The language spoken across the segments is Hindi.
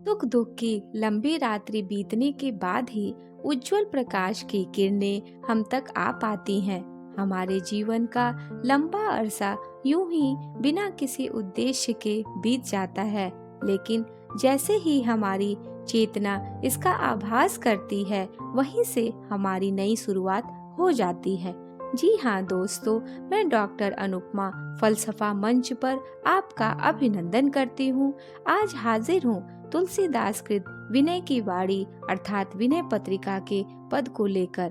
दुख दुख की लंबी रात्रि बीतने के बाद ही उज्जवल प्रकाश की किरणें हम तक आ पाती हैं। हमारे जीवन का लंबा अरसा यूं ही बिना किसी उद्देश्य के बीत जाता है, लेकिन जैसे ही हमारी चेतना इसका आभास करती है, वहीं से हमारी नई शुरुआत हो जाती है। जी हाँ दोस्तों, मैं डॉक्टर अनुपमा फलसफा मंच पर आपका अभिनंदन करती हूँ। आज हाजिर हूँ तुलसीदास कृत विनय की वाणी अर्थात विनय पत्रिका के पद को लेकर।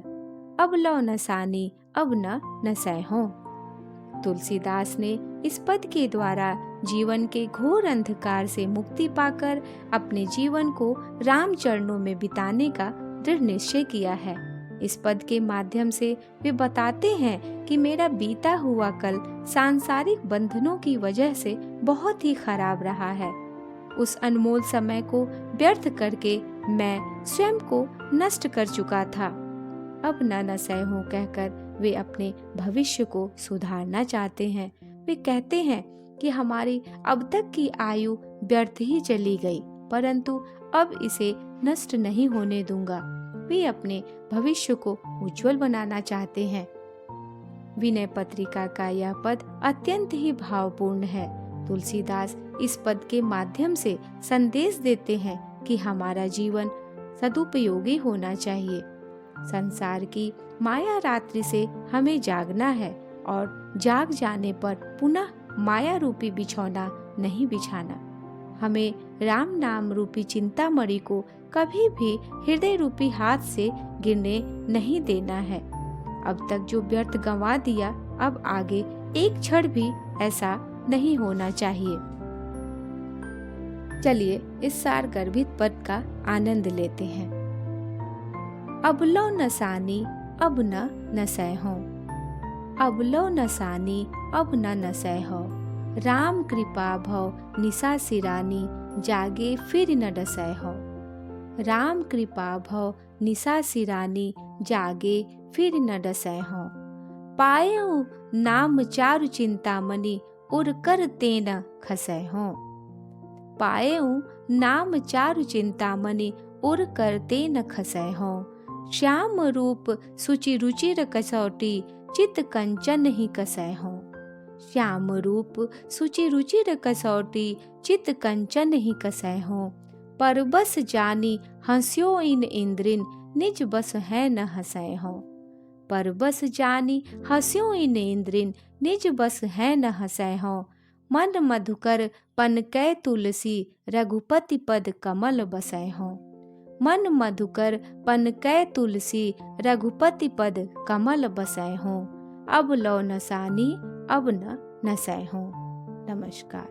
अब लो नसानी अब न नसैहो। तुलसीदास ने इस पद के द्वारा जीवन के घोर अंधकार से मुक्ति पाकर अपने जीवन को राम चरणों में बिताने का दृढ़ निश्चय किया है। इस पद के माध्यम से वे बताते हैं कि मेरा बीता हुआ कल सांसारिक बंधनों की वजह से बहुत ही खराब रहा है। उस अनमोल समय को व्यर्थ करके मैं स्वयं को नष्ट कर चुका था। अब न नसैहो कहकर वे अपने भविष्य को सुधारना चाहते हैं। वे कहते हैं कि हमारी अब तक की आयु व्यर्थ ही चली गई, परंतु अब इसे नष्ट नहीं होने दूंगा। वे अपने भविष्य को उज्जवल बनाना चाहते हैं। विनय पत्रिका का यह पद अत्यंत ही भावपूर्ण है। तुलसीदास इस पद के माध्यम से संदेश देते हैं कि हमारा जीवन सदुपयोगी होना चाहिए। संसार की माया रात्रि से हमें जागना है और जाग जाने पर पुनः माया रूपी बिछौना नहीं बिछाना। हमें राम नाम रूपी चिंतामणि को कभी भी हृदय रूपी हाथ से गिरने नहीं देना है। अब तक जो व्यर्थ गंवा दिया, अब आगे एक क्षण भी ऐसा नहीं होना चाहिए। चलिए इस सार गर्भित पद का आनंद लेते हैं। अब लो नसानी अब न नसैहो। अब लो नसानी अब न नसैहो। राम कृपा भव निशा सिरानी जागे फिर न डसैहो। राम कृपा भव निशा सिरानी जागे फिर न डसैहो। पायऊ नाम चारु चिंतामणि उर कर तेन खसैहो। पायऊ नाम चारु चिंतामणि उर कर तेन खसैहो। श्याम रूप सुचि रुचिर कसौटी चित कंचन ही कसैहो। श्याम रूप सुचि रुचिर कसौटी चित कंचन ही कसैहो। पर बस जानी हंस्यो इन इंद्रिन निज बस है न हसैहो। पर बस जानी हंस्यो इन इंद्रिन निज बस है न हसैहो। मन मधुकर पन कै तुलसी रघुपति पद कमल बसैहो। मन मधुकर पन कै तुलसी रघुपति पद कमल बसैहो। अब लो नसानी अब न नसैहो। नमस्कार।